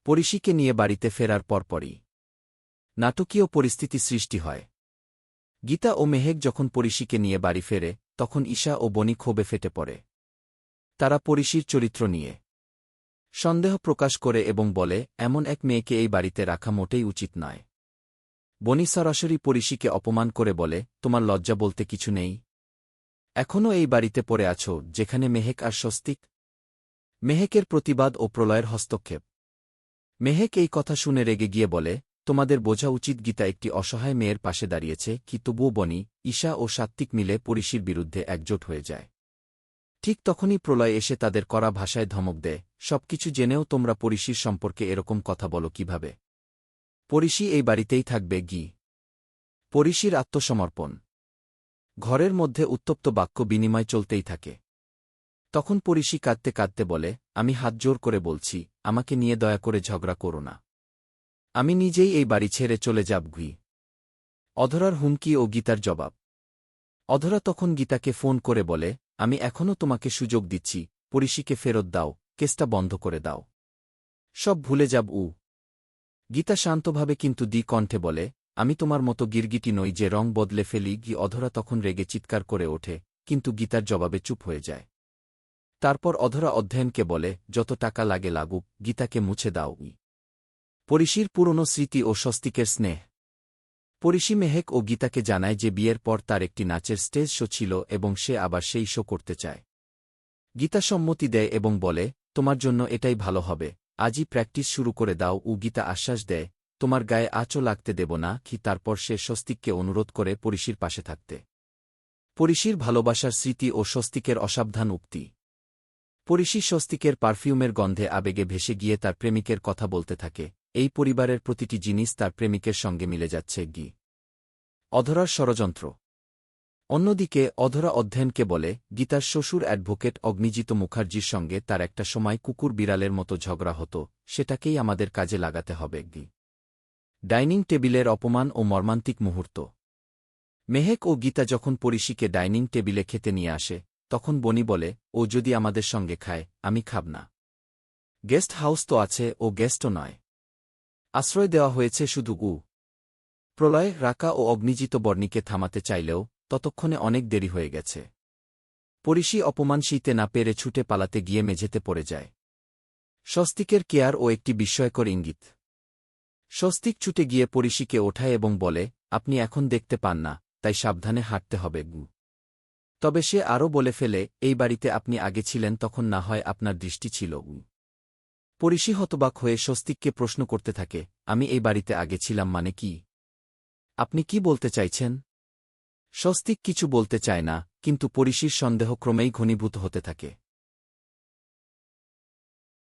পরিশিকে নিয়ে বাড়িতে ফেরার পরপরই নাটকীয় পরিস্থিতি সৃষ্টি হয়। গীতা ও মেহেক যখন পরিশিকে নিয়ে বাড়ি ফেরে তখন ঈশা ও বনি ক্ষোভে ফেটে পড়ে। তারা পরিশির চরিত্র নিয়ে সন্দেহ প্রকাশ করে এবং বলে, এমন এক মেয়েকে এই বাড়িতে রাখা মোটেই উচিত নয়। বনি সরাসরি পরিশিকে অপমান করে বলে, তোমার লজ্জা বলতে কিছু নেই? এখনও এই বাড়িতে পড়ে আছো যেখানে মেহেক আর স্বস্তিক। মেহেকের প্রতিবাদ ও প্রলয়ের হস্তক্ষেপ। মেহেক এই কথা শুনে রেগে গিয়ে বলে, তোমাদের বোঝা উচিত গীতা একটি অসহায় মেয়ের পাশে দাঁড়িয়েছে কি। তবুও বনি, ঈশা ও সাত্ত্বিক মিলে পরিশির বিরুদ্ধে একজোট হয়ে যায়। ঠিক তখনই প্রলয় এসে তাদের কড়া ভাষায় ধমক দেয়, সবকিছু জেনেও তোমরা পরিশির সম্পর্কে এরকম কথা বলো কিভাবে? পরিশি এই বাড়িতেই থাকবে গি। পরিশির আত্মসমর্পণ। ঘরের মধ্যে উত্তপ্ত বাক্য বিনিময় চলতেই থাকে। তখন পরিশি কাঁদতে কাঁদতে বলে, আমি হাত জোর করে বলছি, আমাকে নিয়ে দয়া করে ঝগড়া করো না। আমি নিজেই এই বাড়ি ছেড়ে চলে যাব ঘি। অধরার হুমকি ও গীতার জবাব। অধরা তখন গীতাকে ফোন করে বলে, আমি এখনও তোমাকে সুযোগ দিচ্ছি, পরিশিকে ফেরত দাও, কেসটা বন্ধ করে দাও। সব ভুলে যাব। গীতা শান্তভাবে কিন্তু কণ্ঠে বলে, আমি তোমার মতো গিরগিটি নই যে রং বদলে ফেলি। অধরা তখন রেগে চিৎকার করে ওঠে, কিন্তু গীতার জবাবে চুপ হয়ে যায়। তারপর অধরা অধ্যয়নকে বলে, যত টাকা লাগে লাগুক, গীতাকে মুছে দাও। পরিশির পুরনো স্মৃতি ও স্বস্তিকের স্নেহ। পরিশি মেহেক ও গীতাকে জানায় যে বিয়ের পর তার একটি নাচের স্টেজ শো ছিল এবং সে আবার সেই শো করতে চায়। গীতা সম্মতি দেয় এবং বলে, তোমার জন্য এটাই ভালো হবে, আজই প্র্যাকটিস শুরু করে দাও। গীতা আশ্বাস দেয়, তোমার গায়ে আঁচও লাগতে দেব না কি। তারপর সে স্বস্তিককে অনুরোধ করে পরিশির পাশে থাকতে। পরিশির ভালোবাসার স্মৃতি ও স্বস্তিকের অসাবধান উক্তি। পরিশি স্বস্তিকের পারফিউমের গন্ধে আবেগে ভেসে গিয়ে তার প্রেমিকের কথা বলতে থাকে। এই পরিবারের প্রতিটি জিনিস তার প্রেমিকের সঙ্গে মিলে যাচ্ছে গি। অধরার ষড়যন্ত্র। অন্যদিকে অধরা অধ্যয়নকে বলে, গীতার শ্বশুর অ্যাডভোকেট অগ্নিজিত মুখার্জির সঙ্গে তার একটা সময় কুকুর বিড়ালের মতো ঝগড়া হতো, সেটাকেই আমাদের কাজে লাগাতে হবে গি। ডাইনিং টেবিলের অপমান ও মর্মান্তিক মুহূর্ত। মেহেক ও গীতা যখন পরিশিকে ডাইনিং টেবিলে খেতে নিয়ে আসে তখন বনি বলে, ও যদি আমাদের সঙ্গে খায়, আমি খাব না। গেস্ট হাউস তো আছে, ও গেস্টও নয়। আশ্রয় দেওয়া হয়েছে শুধু। প্রলয়, রাকা ও অগ্নিজিত বর্ণিকে থামাতে চাইলেও ততক্ষণে অনেক দেরি হয়ে গেছে। পরিশি অপমান সইতে না পেরে ছুটে পালাতে গিয়ে মেঝেতে পড়ে যায়। স্বস্তিকের কেয়ার ও একটি বিস্ময়কর ইঙ্গিত। স্বস্তিক ছুটে গিয়ে পরিশিকে ওঠায় এবং বলে, আপনি এখন দেখতে পান না, তাই সাবধানে হাঁটতে হবে গু। তবে সে আরও বলে ফেলে, এই বাড়িতে আপনি আগে ছিলেন, তখন না হয় আপনার দৃষ্টি ছিল। পরিশি হতবাক হয়ে স্বস্তিককে প্রশ্ন করতে থাকে, আমি এই বাড়িতে আগে ছিলাম মানে কি? আপনি কি বলতে চাইছেন? স্বস্তিক কিছু বলতে চায় না, কিন্তু পরিশির সন্দেহ ক্রমেই ঘনীভূত হতে থাকে।